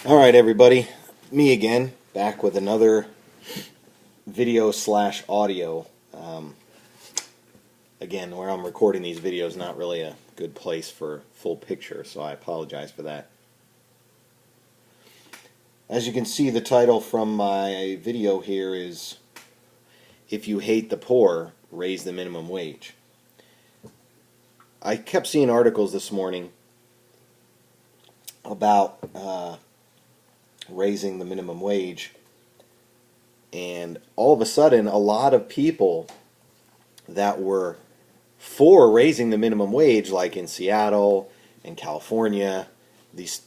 All right, everybody. Me again, back with another video slash audio. Again, where I'm recording these videos, not really a good place for full picture, so I apologize for that. As you can see, the title from my video here is, "If you hate the poor, raise the minimum wage." I kept seeing articles this morning about raising the minimum wage, and all of a sudden a lot of people that were for raising the minimum wage, like in Seattle and California, these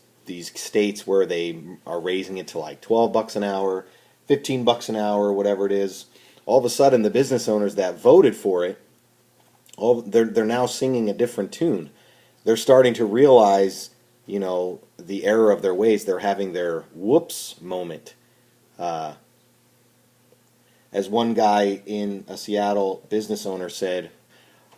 states where they are raising it to like $12 an hour, $15 an hour, whatever it is, all of a sudden the business owners that voted for it, they're now singing a different tune. They're starting to realize, the error of their ways. They're having their whoops moment. As one guy in a Seattle business owner said,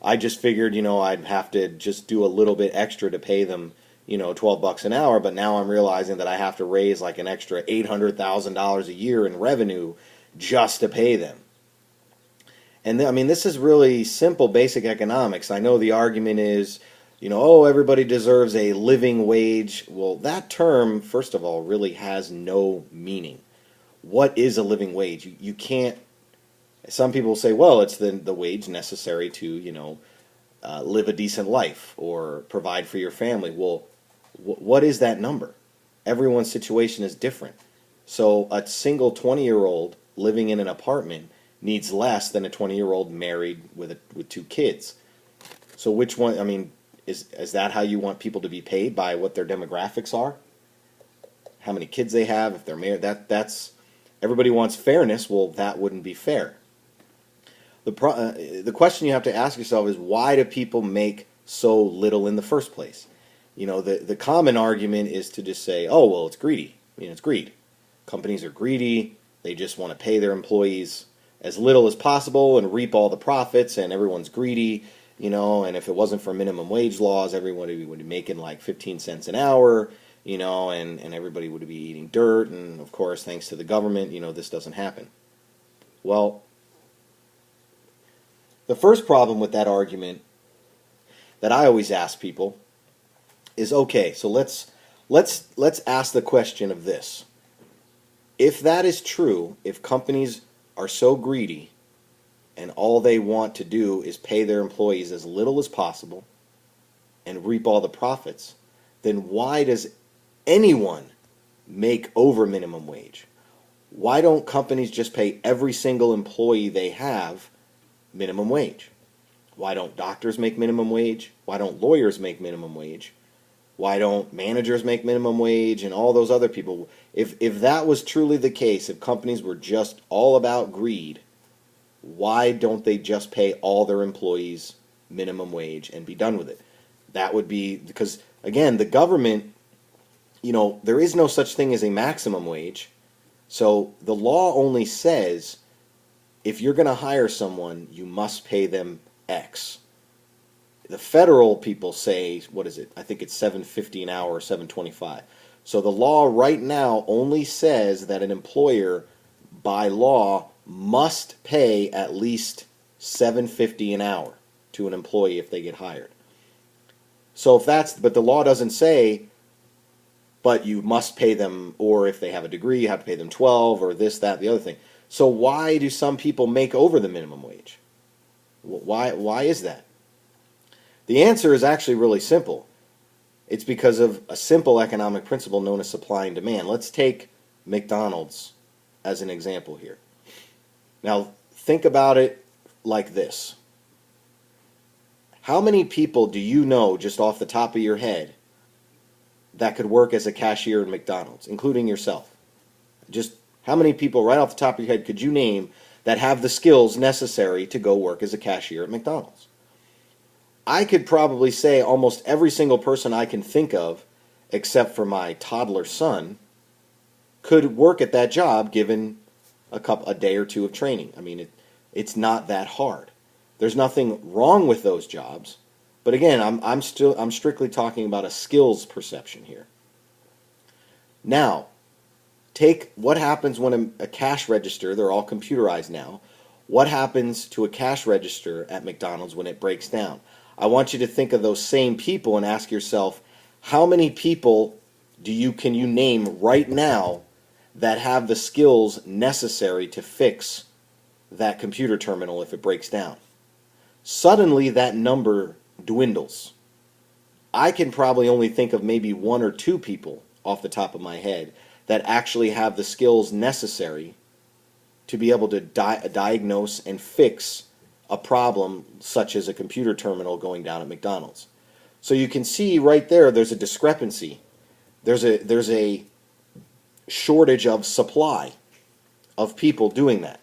I just figured, I'd have to just do a little bit extra to pay them, $12 an hour, but now I'm realizing that I have to raise like an extra $800,000 a year in revenue just to pay them. And this is really simple, basic economics. I know the argument is, everybody deserves a living wage. Well, that term, first of all, really has no meaning. What is a living wage? You can't. Some people say, well, it's the wage necessary to, live a decent life or provide for your family. Well, what is that number? Everyone's situation is different. So a single 20-year-old living in an apartment needs less than a 20-year-old married with two kids. So which one, is that how you want people to be paid, by what their demographics are? How many kids they have, if they're married? That's everybody wants fairness. Well, that wouldn't be fair. The question you have to ask yourself is, why do people make so little in the first place? The common argument is to just say, oh, well, it's greedy. It's greed. Companies are greedy. They just want to pay their employees as little as possible and reap all the profits, and everyone's greedy, and if it wasn't for minimum wage laws, everyone would be making like 15 cents an hour, and everybody would be eating dirt, and of course, thanks to the government, this doesn't happen. Well, the first problem with that argument that I always ask people is, okay, so let's ask the question of this. If that is true, if companies are so greedy and all they want to do is pay their employees as little as possible and reap all the profits, then why does anyone make over minimum wage? Why don't companies just pay every single employee they have minimum wage? Why don't doctors make minimum wage? Why don't lawyers make minimum wage? Why don't managers make minimum wage and all those other people? If that was truly the case, if companies were just all about greed, why don't they just pay all their employees minimum wage and be done with it? That would be, because, again, the government, there is no such thing as a maximum wage. So the law only says if you're going to hire someone, you must pay them X. The federal people say, what is it? I think it's $7.50 an hour or $7.25. So the law right now only says that an employer, by law, must pay at least $7.50 an hour to an employee if they get hired. So but the law doesn't say, but you must pay them, or if they have a degree, you have to pay them 12, or this, that, the other thing. So why do some people make over the minimum wage? Why is that? The answer is actually really simple. It's because of a simple economic principle known as supply and demand. Let's take McDonald's as an example here. Now, think about it like this. How many people do you know, just off the top of your head, that could work as a cashier in McDonald's, including yourself? Just how many people right off the top of your head could you name that have the skills necessary to go work as a cashier at McDonald's? I could probably say almost every single person I can think of, except for my toddler son, could work at that job given a day or two of training. It's not that hard. There's nothing wrong with those jobs, but again, I'm strictly talking about a skills perception here. Now, take what happens when a cash register, they're all computerized now. What happens to a cash register at McDonald's when it breaks down? I want you to think of those same people and ask yourself, how many people can you name right now that have the skills necessary to fix that computer terminal if it breaks down? Suddenly that number dwindles. I can probably only think of maybe one or two people off the top of my head that actually have the skills necessary to be able to diagnose and fix a problem such as a computer terminal going down at McDonald's. So you can see right there's a discrepancy. There's a shortage of supply of people doing that,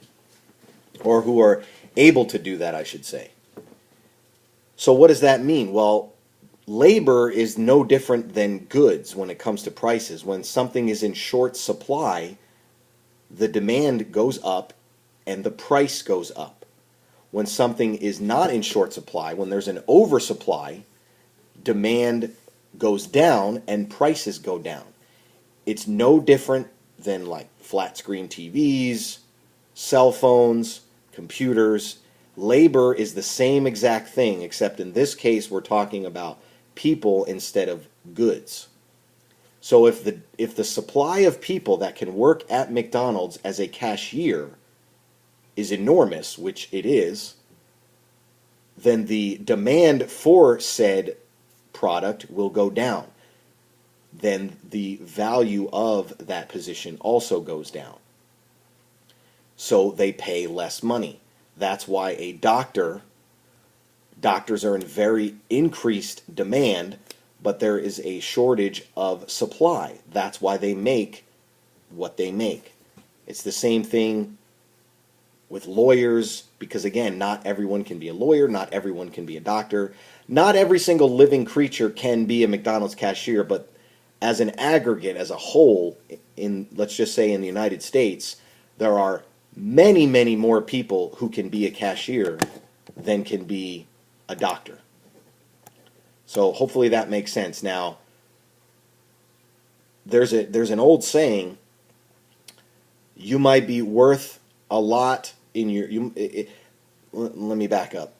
or who are able to do that, I should say. So what does that mean? Well, labor is no different than goods when it comes to prices. When something is in short supply, the demand goes up and the price goes up. When something is not in short supply, when there's an oversupply, demand goes down and prices go down. It's no different than like flat screen TVs, cell phones, computers. Labor is the same exact thing, except in this case we're talking about people instead of goods. So if the supply of people that can work at McDonald's as a cashier is enormous, which it is, then the demand for said product will go down. Then the value of that position also goes down. So they pay less money. That's why doctors are in very increased demand, but there is a shortage of supply. That's why they make what they make. It's the same thing with lawyers, because again, not everyone can be a lawyer, not everyone can be a doctor, not every single living creature can be a McDonald's cashier, but as an aggregate, as a whole, let's just say in the United States, there are many, many more people who can be a cashier than can be a doctor. So hopefully that makes sense. Now, there's an old saying, you might be worth a lot in let me back up.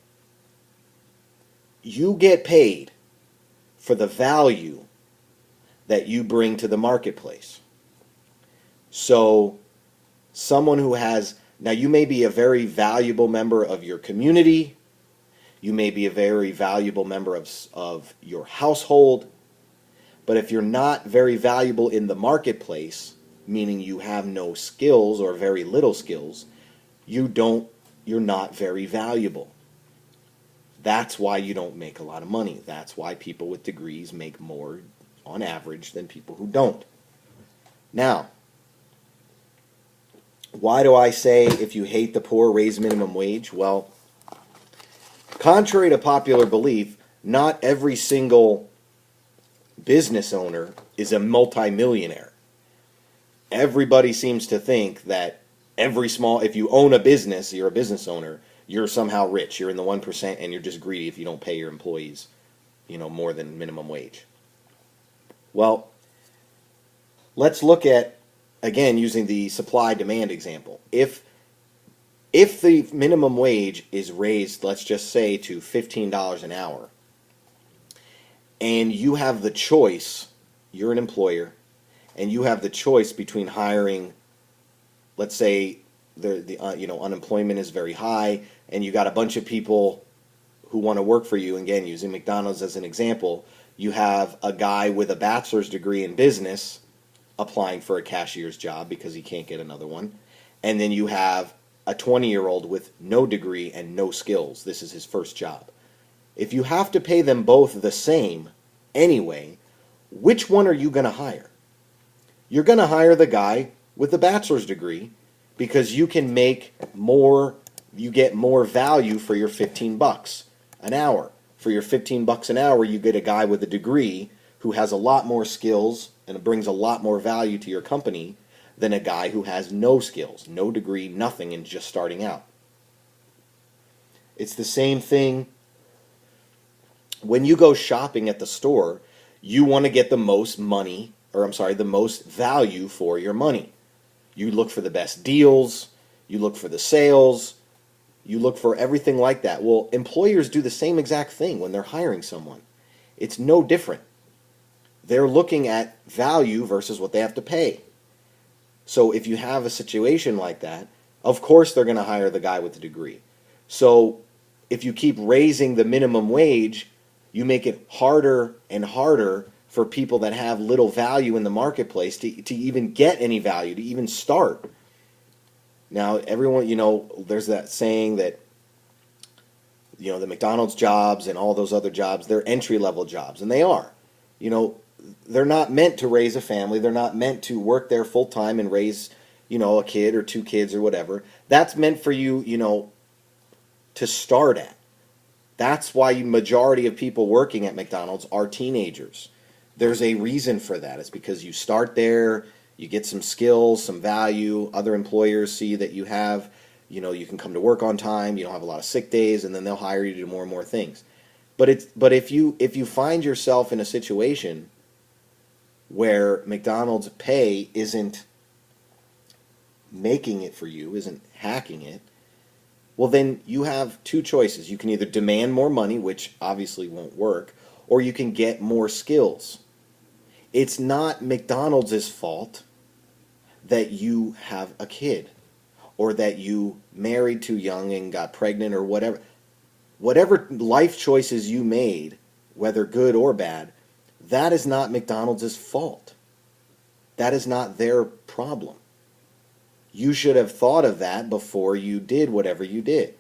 You get paid for the value that you bring to the marketplace. So someone who now you may be a very valuable member of your community, you may be a very valuable member of your household, but if you're not very valuable in the marketplace, meaning you have no skills or very little skills, you're not very valuable. That's why you don't make a lot of money. That's why people with degrees make more on average than people who don't. Now, why do I say if you hate the poor, raise minimum wage? Well, contrary to popular belief, not every single business owner is a multimillionaire. Everybody seems to think that if you own a business, you're a business owner, you're somehow rich. You're in the 1% and you're just greedy if you don't pay your employees, more than minimum wage. Well, let's look at, again, using the supply-demand example. If the minimum wage is raised, let's just say, to $15 an hour, and you have the choice, you're an employer, and you have the choice between hiring, let's say, unemployment is very high, and you got a bunch of people who want to work for you. Again, using McDonald's as an example, you have a guy with a bachelor's degree in business applying for a cashier's job because he can't get another one, and then you have a 20-year-old with no degree and no skills. This is his first job. If you have to pay them both the same anyway, which one are you going to hire? You're going to hire the guy with the bachelor's degree because you can make more, you get more value for your $15 an hour. For your $15 an hour, you get a guy with a degree who has a lot more skills and brings a lot more value to your company than a guy who has no skills, no degree, nothing, and just starting out. It's the same thing when you go shopping at the store. You want to get the most the most value for your money. You look for the best deals, you look for the sales, you look for everything like that. Well, employers do the same exact thing when they're hiring someone. It's no different. They're looking at value versus what they have to pay. So if you have a situation like that, of course they're going to hire the guy with the degree. So if you keep raising the minimum wage, you make it harder and harder for people that have little value in the marketplace to even get any value, to even start. Now, everyone, there's that saying that, the McDonald's jobs and all those other jobs, they're entry-level jobs, and they are. They're not meant to raise a family. They're not meant to work there full-time and raise, a kid or two kids or whatever. That's meant for you, to start at. That's why the majority of people working at McDonald's are teenagers. There's a reason for that. It's because you start there, you get some skills, some value. Other employers see that you have, you can come to work on time, you don't have a lot of sick days, and then they'll hire you to do more and more things. But if you find yourself in a situation where McDonald's pay isn't making it for you, isn't hacking it, well, then you have two choices. You can either demand more money, which obviously won't work, or you can get more skills. It's not McDonald's fault that you have a kid or that you married too young and got pregnant or whatever. Whatever life choices you made, whether good or bad, that is not McDonald's fault. That is not their problem. You should have thought of that before you did whatever you did.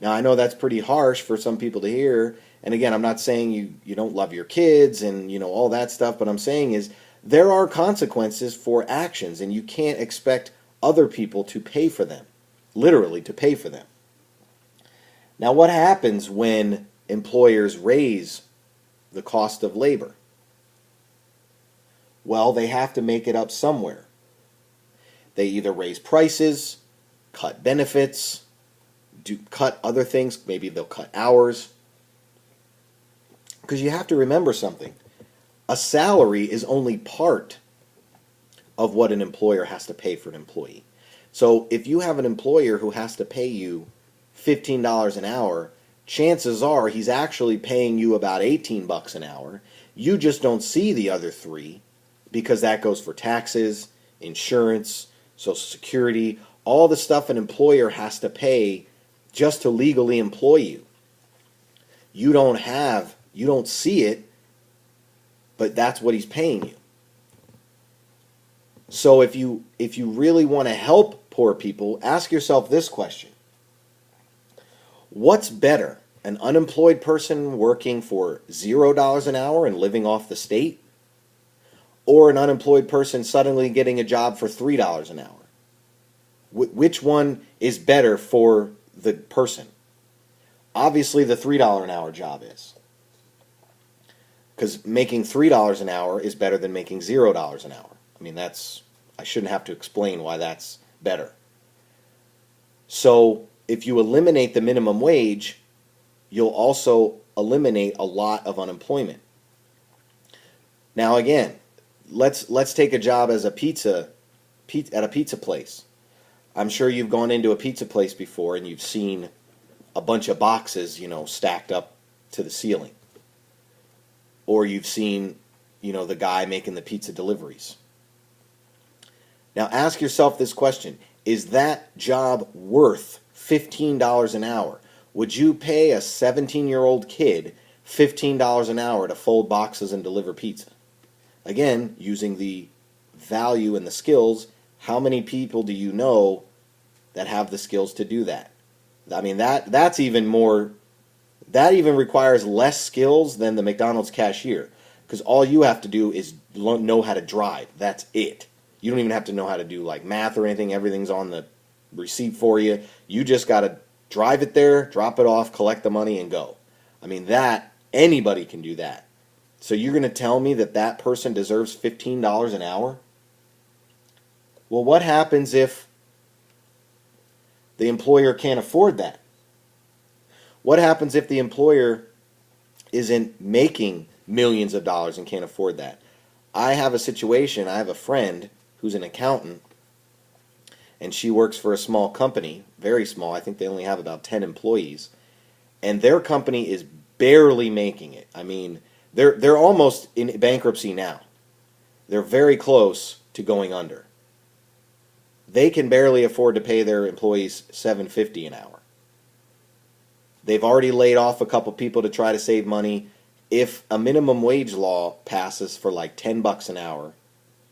Now, I know that's pretty harsh for some people to hear. And again, I'm not saying you don't love your kids and all that stuff. But I'm saying is there are consequences for actions. And you can't expect other people to pay for them. Literally, to pay for them. Now, what happens when employers raise the cost of labor? Well, they have to make it up somewhere. They either raise prices, cut benefits, cut other things. Maybe they'll cut hours. Because you have to remember something. A salary is only part of what an employer has to pay for an employee. So if you have an employer who has to pay you $15 an hour, chances are he's actually paying you about $18 an hour. You just don't see the other three because that goes for taxes, insurance, Social Security, all the stuff an employer has to pay just to legally employ you. You don't see it, but that's what he's paying you. So if you really want to help poor people, ask yourself this question. What's better, an unemployed person working for $0 an hour and living off the state, or an unemployed person suddenly getting a job for $3 an hour? Which one is better for the person? Obviously, the $3 an hour job is. Because making $3 an hour is better than making $0 an hour. I mean, I shouldn't have to explain why that's better. So, if you eliminate the minimum wage, you'll also eliminate a lot of unemployment. Now, again, let's take a job as at a pizza place. I'm sure you've gone into a pizza place before and you've seen a bunch of boxes, stacked up to the ceiling. Or you've seen, the guy making the pizza deliveries. Now ask yourself this question. Is that job worth $15 an hour? Would you pay a 17-year-old kid $15 an hour to fold boxes and deliver pizza? Again, using the value and the skills, how many people do you know that have the skills to do that? I mean, that's even more, that even requires less skills than the McDonald's cashier, because all you have to do is know how to drive. That's it. You don't even have to know how to do like math or anything. Everything's on the receipt for you. You just got to drive it there, drop it off, collect the money, and go. I mean, anybody can do that. So you're going to tell me that person deserves $15 an hour? Well, what happens if the employer can't afford that? What happens if the employer isn't making millions of dollars and can't afford that? I have a situation, I have a friend who's an accountant, and she works for a small company, very small. I think they only have about 10 employees, and their company is barely making it. I mean, they're almost in bankruptcy now. They're very close to going under. They can barely afford to pay their employees $7.50 an hour. They've already laid off a couple people to try to save money. If a minimum wage law passes for like $10 an hour,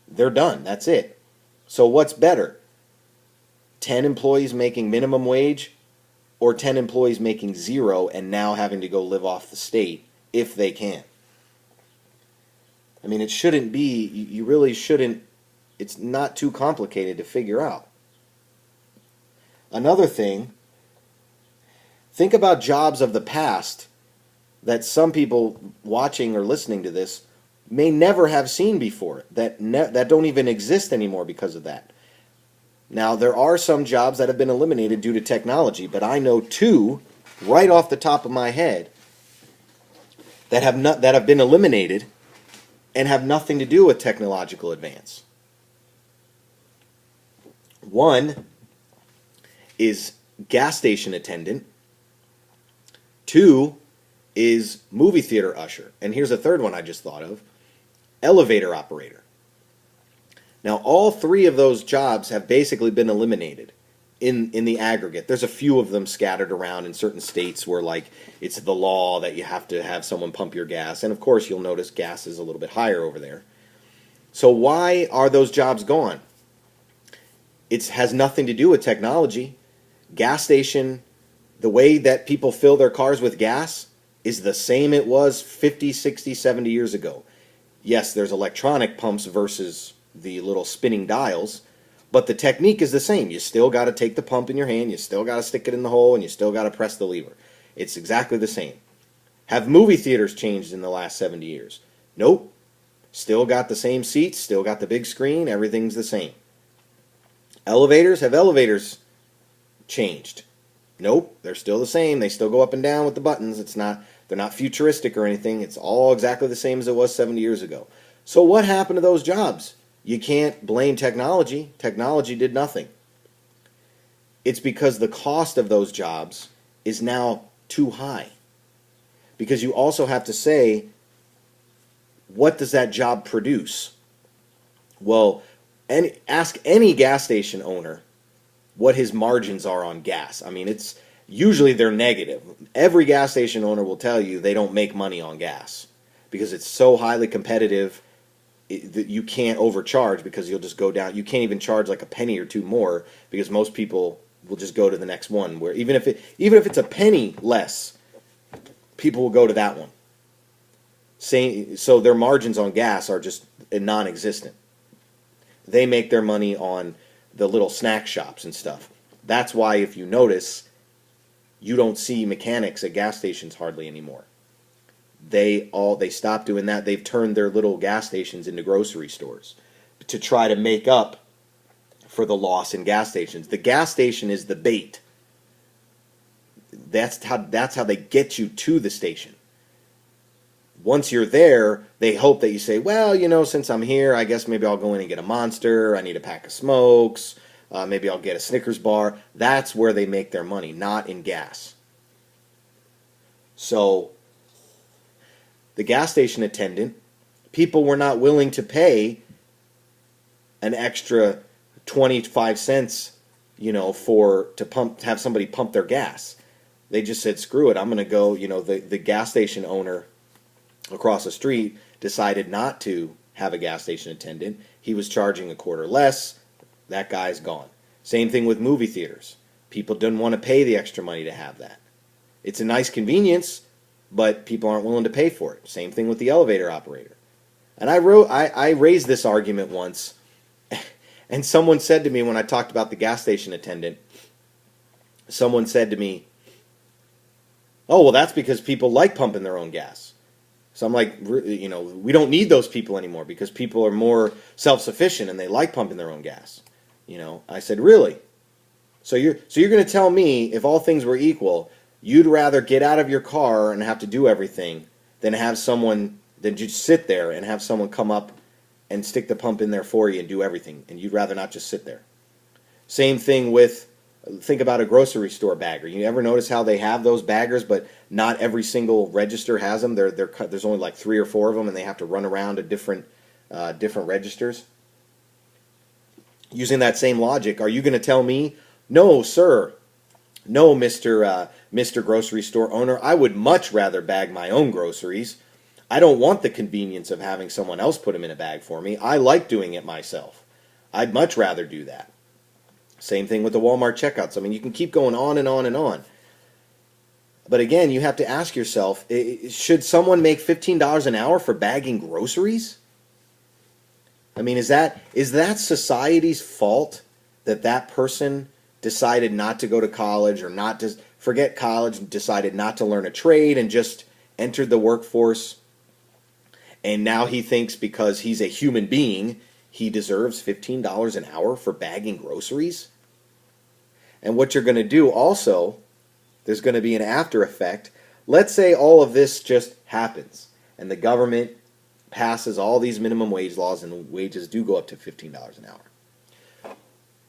they're done. That's it. So what's better? 10 employees making minimum wage or 10 employees making zero and now having to go live off the state if they can? I mean, it shouldn't be, you really shouldn't, it's not too complicated to figure out. Another thing, think about jobs of the past that some people watching or listening to this may never have seen before, that don't even exist anymore because of that. Now, there are some jobs that have been eliminated due to technology, but I know two right off the top of my head that have been eliminated and have nothing to do with technological advance. One is gas station attendant. Two is movie theater usher. And here's a third one I just thought of, elevator operator. Now, all three of those jobs have basically been eliminated in the aggregate. There's a few of them scattered around in certain states where, like, it's the law that you have to have someone pump your gas. And, of course, you'll notice gas is a little bit higher over there. So why are those jobs gone? It has nothing to do with technology. Gas station, the way that people fill their cars with gas is the same it was 50, 60, 70 years ago. Yes, there's electronic pumps versus the little spinning dials, but the technique is the same. You still got to take the pump in your hand, you still got to stick it in the hole, and you still got to press the lever. It's exactly the same. Have movie theaters changed in the last 70 years? Nope. Still got the same seats, still got the big screen, everything's the same. Elevators, have elevators changed? Nope, they're still the same. They still go up and down with the buttons. They're not futuristic or anything. It's all exactly the same as it was 70 years ago. So what happened to those jobs? You can't blame technology. Technology did nothing. It's because the cost of those jobs is now too high. Because you also have to say, what does that job produce? Well, ask any gas station owner what his margins are on gas. I mean, it's usually they're negative. Every gas station owner will tell you they don't make money on gas because it's so highly competitive that you can't overcharge because you'll just go down. You can't even charge like a penny or two more because most people will just go to the next one. Where even if it's a penny less, people will go to that one. So their margins on gas are just non-existent. They make their money on the little snack shops and stuff. That's why, if you notice, you don't see mechanics at gas stations hardly anymore. They stopped doing that. They've turned their little gas stations into grocery stores to try to make up for the loss in gas stations. The gas station is the bait. That's how they get you to the station. Once you're there, they hope that you say, well, since I'm here, I guess maybe I'll go in and get a Monster. I need a pack of smokes. Maybe I'll get a Snickers bar. That's where they make their money, not in gas. So the gas station attendant, people were not willing to pay an extra 25 cents, to have somebody pump their gas. They just said, screw it, I'm going to go, the gas station owner across the street decided not to have a gas station attendant. He was charging a quarter less. That guy's gone. Same thing with movie theaters. People didn't want to pay the extra money to have that. It's a nice convenience, but people aren't willing to pay for it. Same thing with the elevator operator. And I raised this argument once, and someone said to me when I talked about the gas station attendant, someone said to me, oh, well, that's because people like pumping their own gas. So I'm like, we don't need those people anymore because people are more self-sufficient and they like pumping their own gas. I said, really? So you're going to tell me if all things were equal, you'd rather get out of your car and have to do everything than just sit there and have someone come up and stick the pump in there for you and do everything, and you'd rather not just sit there. Same thing with, think about a grocery store bagger. You ever notice how they have those baggers, but not every single register has them? There's only like 3 or 4 of them, and they have to run around to different registers. Using that same logic, are you going to tell me, no, sir, no, Mr. Grocery Store owner, I would much rather bag my own groceries. I don't want the convenience of having someone else put them in a bag for me. I like doing it myself. I'd much rather do that. Same thing with the Walmart checkouts. I mean, you can keep going on and on and on. But again, you have to ask yourself, should someone make $15 an hour for bagging groceries? I mean, is that society's fault that that person decided not to go to college, or not to forget college and decided not to learn a trade and just entered the workforce? And now he thinks because he's a human being, he deserves $15 an hour for bagging groceries? And what you're going to do also, there's going to be an after effect. Let's say all of this just happens and the government passes all these minimum wage laws and wages do go up to $15 an hour.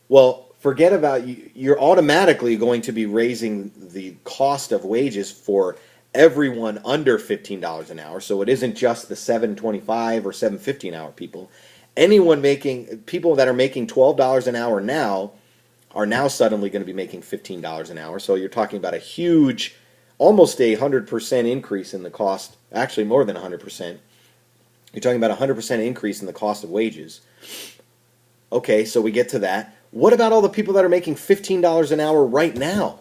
Well, forget about you're automatically going to be raising the cost of wages for everyone under $15 an hour. So it isn't just the $7.25 or $7.50 an hour people. People that are making $12 an hour now are now suddenly going to be making $15 an hour. So you're talking about a huge, almost 100% increase in the cost, actually more than 100%. You're talking about a 100% increase in the cost of wages. Okay, so we get to that. What about all the people that are making $15 an hour right now?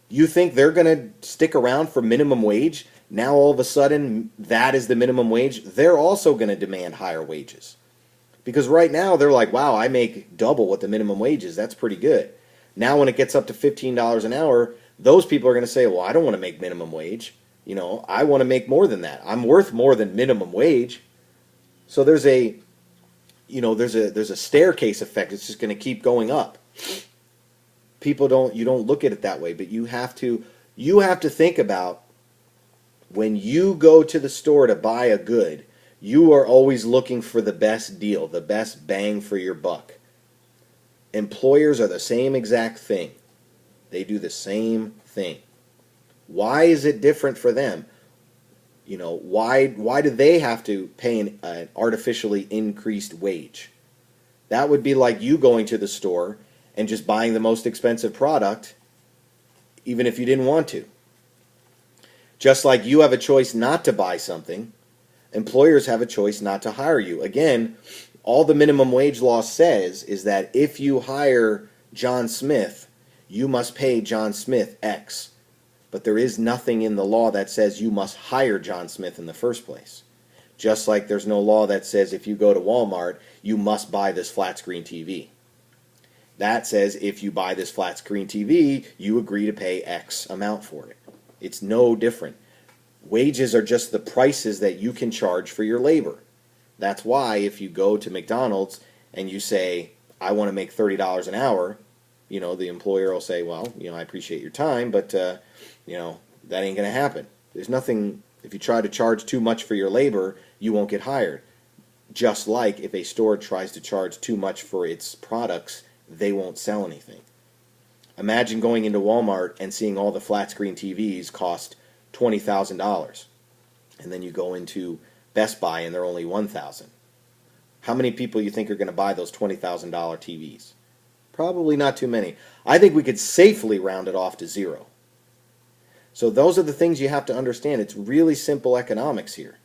You think they're going to stick around for minimum wage? Now all of a sudden that is the minimum wage? They're also going to demand higher wages. Because right now they're like, wow, I make double what the minimum wage is. That's pretty good. Now when it gets up to $15 an hour, those people are going to say, well, I don't want to make minimum wage. I want to make more than that. I'm worth more than minimum wage. So there's a staircase effect. It's just going to keep going up. You don't look at it that way, but you have to think about, when you go to the store to buy a good, you are always looking for the best deal, the best bang for your buck. Employers are the same exact thing. They do the same thing. Why is it different for them? Why do they have to pay an artificially increased wage? That would be like you going to the store and just buying the most expensive product, even if you didn't want to. Just like you have a choice not to buy something, employers have a choice not to hire you. Again, all the minimum wage law says is that if you hire John Smith, you must pay John Smith X. But there is nothing in the law that says you must hire John Smith in the first place. Just like there's no law that says if you go to Walmart, you must buy this flat screen TV. That says if you buy this flat screen TV, you agree to pay X amount for it. It's no different. Wages are just the prices that you can charge for your labor. That's why if you go to McDonald's and you say, I want to make $30 an hour, the employer will say, well, I appreciate your time, but, that ain't going to happen. There's nothing, if you try to charge too much for your labor, you won't get hired. Just like if a store tries to charge too much for its products, they won't sell anything. Imagine going into Walmart and seeing all the flat screen TVs cost $20,000. And then you go into Best Buy and they're only $1,000. How many people you think are going to buy those $20,000 TVs? Probably not too many. I think we could safely round it off to zero. So those are the things you have to understand. It's really simple economics here.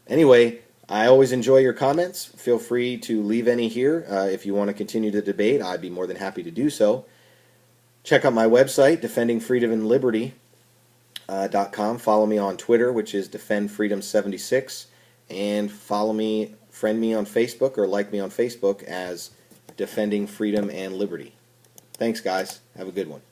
Anyway, I always enjoy your comments. Feel free to leave any here. If you want to continue the debate, I'd be more than happy to do so. Check out my website, defendingfreedomandliberty.com. Follow me on Twitter, which is defendfreedom76. And friend me on Facebook, or like me on Facebook as Defending Freedom and Liberty. Thanks, guys. Have a good one.